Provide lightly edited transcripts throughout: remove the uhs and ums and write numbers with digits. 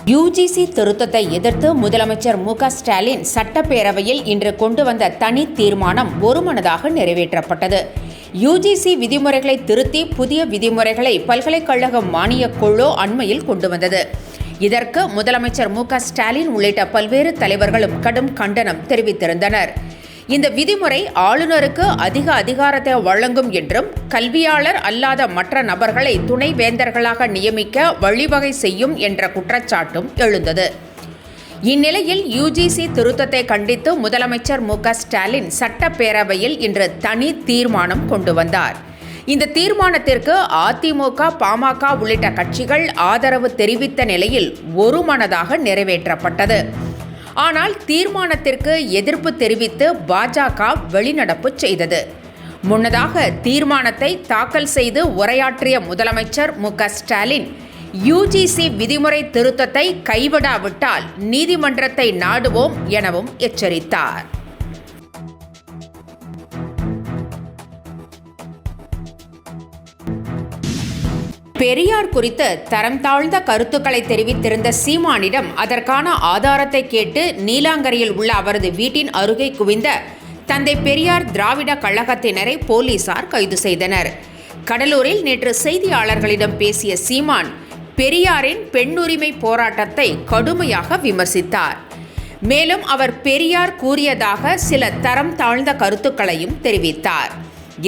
UGC திருத்தத்தை எதிர்த்து முதலமைச்சர் மு.க.ஸ்டாலின் சட்டப்பேரவையில் இன்று கொண்டு வந்த தனி தீர்மானம் ஒருமனதாக நிறைவேற்றப்பட்டது. யுஜிசி விதிமுறைகளை திருத்தி புதிய விதிமுறைகளை பல்கலைக்கழக மானியக் குழு அண்மையில் கொண்டு வந்தது. இதற்கு முதலமைச்சர் மு.க.ஸ்டாலின் உள்ளிட்ட பல்வேறு தலைவர்களும் கடும் கண்டனம் தெரிவித்திருந்தனர். இந்த விதிமுறை ஆளுநருக்கு அதிக அதிகாரத்தை வழங்கும் என்றும் கல்வியாளர் அல்லாத மற்ற நபர்களை துணைவேந்தர்களாக நியமிக்க வழிவகை செய்யும் என்ற குற்றச்சாட்டும் எழுந்தது. இந்நிலையில் யுஜிசி திருத்தத்தை கண்டித்து முதலமைச்சர் மு.க.ஸ்டாலின் சட்டப்பேரவையில் இன்று தனி தீர்மானம் கொண்டு வந்தார். இந்த தீர்மானத்திற்கு அதிமுக, பாமக உள்ளிட்ட கட்சிகள் ஆதரவு தெரிவித்த நிலையில் ஒருமனதாக நிறைவேற்றப்பட்டது. ஆனால் தீர்மானத்திற்கு எதிர்ப்பு தெரிவித்து பாஜக வெளிநடப்பு செய்தது. முன்னதாக தீர்மானத்தை தாக்கல் செய்து உரையாற்றிய முதலமைச்சர் மு.க.ஸ்டாலின் யுஜிசி விதிமுறை திருத்தத்தை கைவிடாவிட்டால் நீதிமன்றத்தை நாடுவோம் எனவும் எச்சரித்தார். பெரியார் குறித்து தரம் தாழ்ந்த கருத்துக்களை தெரிவித்திருந்த சீமானிடம் அதற்கான ஆதாரத்தை கேட்டு நீலாங்கரையில் உள்ள அவரது வீட்டின் அருகே குவிந்த தந்தை பெரியார் திராவிட கழகத்தினரை போலீசார் கைது செய்தனர். கடலூரில் நேற்று செய்தியாளர்களிடம் பேசிய சீமான் பெரியாரின் பெண்ணுரிமை போராட்டத்தை கடுமையாக விமர்சித்தார். மேலும் அவர் பெரியார் கூறியதாக சில தரம் தாழ்ந்த கருத்துக்களையும் தெரிவித்தார்.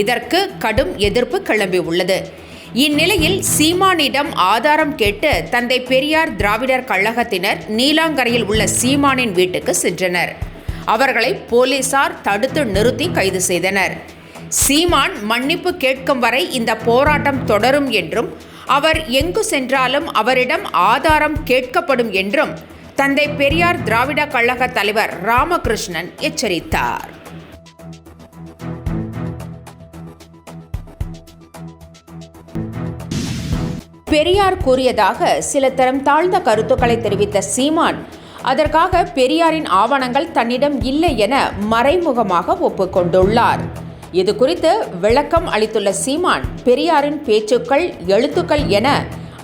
இதற்கு கடும் எதிர்ப்பு கிளம்பியுள்ளது. இந்நிலையில் சீமானிடம் ஆதாரம் கேட்டு தந்தை பெரியார் திராவிடர் கழகத்தினர் நீலாங்கரையில் உள்ள சீமானின் வீட்டுக்கு சென்றனர். அவர்களை போலீசார் தடுத்து நிறுத்தி கைது செய்தனர். சீமான் மன்னிப்பு கேட்கும் வரை இந்த போராட்டம் தொடரும் என்றும் அவர் எங்கு சென்றாலும் அவரிடம் ஆதாரம் கேட்கப்படும் என்றும் தந்தை பெரியார் திராவிட கழக தலைவர் ராமகிருஷ்ணன் எச்சரித்தார். பெரியார் கூறியதாக சில தரம் தாழ்ந்த கருத்துக்களை தெரிவித்த சீமான் அதற்காக பெரியாரின் ஆவணங்கள் தன்னிடம் இல்லை என மறைமுகமாக ஒப்புக்கொண்டுள்ளார். இது குறித்து விளக்கம் அளித்துள்ள சீமான் பெரியாரின் பேச்சுக்கள், எழுத்துக்கள் என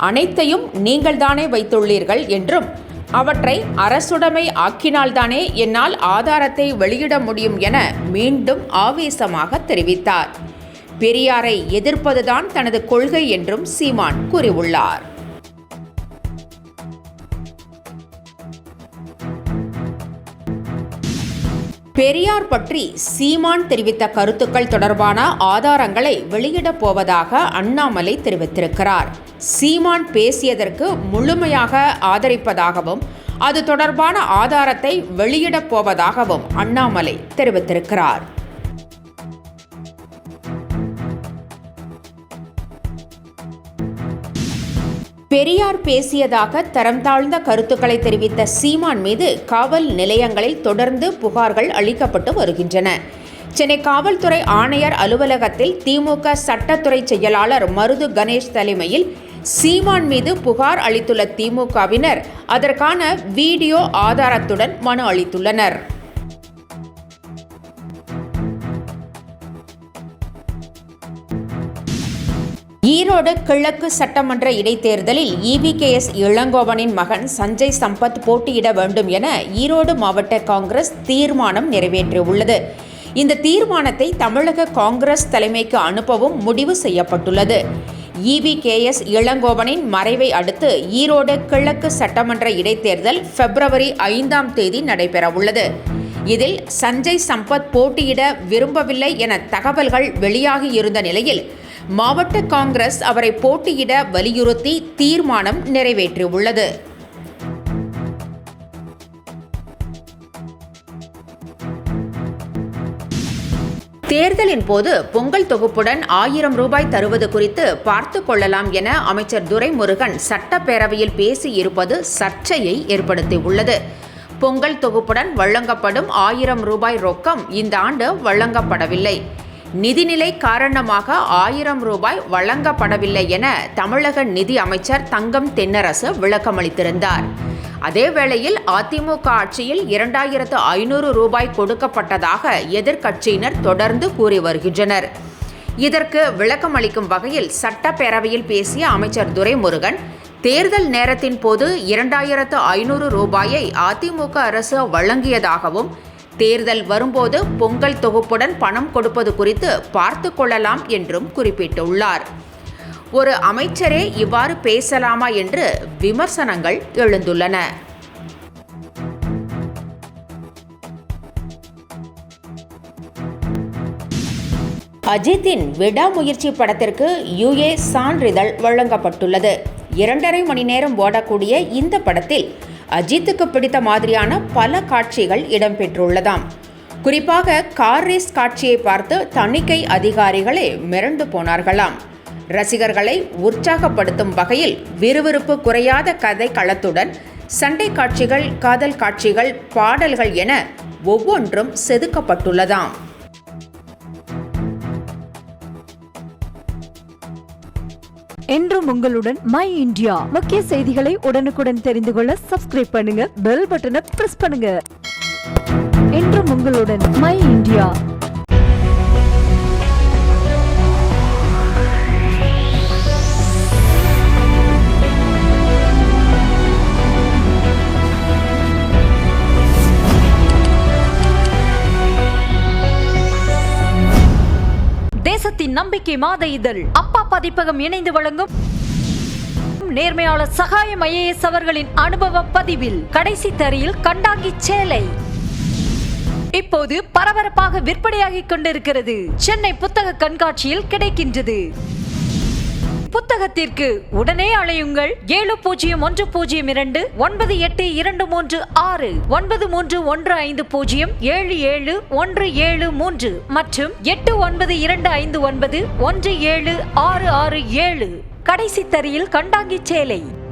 அனைத்தையும் நீங்கள்தானே வைத்துள்ளீர்கள் என்றும் அவற்றை அரசுடைமை ஆக்கினால்தானே என்னால் ஆதாரத்தை வெளியிட முடியும் என மீண்டும் ஆவேசமாக தெரிவித்தார். பெரியாரை எதிர்ப்பதுதான் தனது கொள்கை என்றும் சீமான் கூறியுள்ளார். பெரியார் பற்றி சீமான் தெரிவித்த கருத்துக்கள் தொடர்பான ஆதாரங்களை வெளியிடப் போவதாக அண்ணாமலை தெரிவித்திருக்கிறார். சீமான் பேசியதற்கு முழுமையாக ஆதரிப்பதாகவும் அது தொடர்பான ஆதாரத்தை வெளியிடப் போவதாகவும் அண்ணாமலை தெரிவித்திருக்கிறார். பெரியார் பேசியதாக தரம் தாழ்ந்த கருத்துக்களை தெரிவித்த சீமான் மீது காவல் நிலையங்களில் தொடர்ந்து புகார்கள் அளிக்கப்பட்டு வருகின்றன. சென்னை காவல்துறை ஆணையர் அலுவலகத்தில் திமுக சட்டத்துறை செயலாளர் மருது கணேஷ் தலைமையில் சீமான் மீது புகார் அளித்துள்ள திமுகவினர் அதற்கான வீடியோ ஆதாரத்துடன் மனு அளித்துள்ளனர். ஈரோடு கிழக்கு சட்டமன்ற இடைத்தேர்தலில் இபிகேஎஸ் இளங்கோவனின் மகன் சஞ்சய் சம்பத் போட்டியிட வேண்டும் என ஈரோடு மாவட்ட காங்கிரஸ் தீர்மானம் நிறைவேற்றியுள்ளது. இந்த தீர்மானத்தை தமிழக காங்கிரஸ் தலைமைக்கு அனுப்பவும் முடிவு செய்யப்பட்டுள்ளது. இபிகேஎஸ் இளங்கோவனின் மறைவை அடுத்து ஈரோடு கிழக்கு சட்டமன்ற இடைத்தேர்தல் பிப்ரவரி 5 நடைபெறவுள்ளது. இதில் சஞ்சய் சம்பத் போட்டியிட விரும்பவில்லை என தகவல்கள் வெளியாகி இருந்த நிலையில் மாவட்ட காங்கிரஸ் அவரை போட்டியிட வலியுறுத்தி தீர்மானம் நிறைவேற்றியுள்ளது. தேர்தலின் போது பொங்கல் தொகுப்புடன் 1000 ரூபாய் தருவது குறித்து பார்த்து கொள்ளலாம் என அமைச்சர் துரைமுருகன் சட்டப்பேரவையில் பேசியிருப்பது சர்ச்சையை ஏற்படுத்தியுள்ளது. பொங்கல் தொகுப்புடன் வழங்கப்படும் 1000 ரூபாய் ரொக்கம் இந்த ஆண்டு வழங்கப்படவில்லை. நிதிநிலை காரணமாக 1000 ரூபாய் வழங்கப்படவில்லை என தமிழக நிதி அமைச்சர் தங்கம் தென்னரசு விளக்கமளித்திருந்தார். அதேவேளையில் அதிமுக ஆட்சியில் 2500 ரூபாய் கொடுக்கப்பட்டதாக எதிர்க்கட்சியினர் தொடர்ந்து கூறி வருகின்றனர். இதற்கு விளக்கமளிக்கும் வகையில் சட்டப்பேரவையில் பேசிய அமைச்சர் துரைமுருகன், தேர்தல் நேரத்தின் போது 2500 ரூபாயை அதிமுக அரசு வழங்கியதாகவும், தேர்தல் வரும்போது பொங்கல் தொகுப்புடன் பணம் கொடுப்பது குறித்து பார்த்து கொள்ளலாம் என்றும் குறிப்பிட்டுள்ளார். ஒரு அமைச்சரே இவ்வாறு பேசலாமா என்று விமர்சனங்கள் எழுந்துள்ளன. அஜித்தின் விடாமுயற்சி படத்திற்கு UA சான்றிதழ் வழங்கப்பட்டுள்ளது. 2.5 மணி நேரம் ஓடக்கூடிய இந்த படத்தில் அஜித்துக்கு பிடித்த மாதிரியான பல காட்சிகள் இடம்பெற்றுள்ளதாம். குறிப்பாக கார் ரேஸ் காட்சியை பார்த்து தணிக்கை அதிகாரிகளே மிரண்டு போனார்களாம். ரசிகர்களை உற்சாகப்படுத்தும் வகையில் விறுவிறுப்பு குறையாத கதை களத்துடன் சண்டை காட்சிகள், காதல் காட்சிகள், பாடல்கள் என ஒவ்வொன்றும் செதுக்கப்பட்டுள்ளதாம். என்றும் உங்களுடன் மை இந்தியா. முக்கிய செய்திகளை உடனுக்குடன் தெரிந்து கொள்ள சப்ஸ்கிரைப் பண்ணுங்க, பெல் பட்டனை பிரஸ் பண்ணுங்க. என்றும் உங்களுடன் மை இந்தியா. தேசத்தின் நம்பிக்கை மாத இதழ் அப்பா பதிப்பகம் இணைந்து வழங்கும் நேர்மையாளர் சகாயம் IAS அவர்களின் அனுபவ பதிவில் கடைசி தரியில் கண்டாங்கி சேலை இப்போது பரபரப்பாக விற்பனையாகிக் கொண்டிருக்கிறது. சென்னை புத்தக கண்காட்சியில் கிடைக்கின்றது. புத்தகத்திற்கு உடனே அழையுங்கள் 701002 9823 9315077173 மற்றும் 8925917667. கடைசி தரியில் கண்டாங்கி சேலை.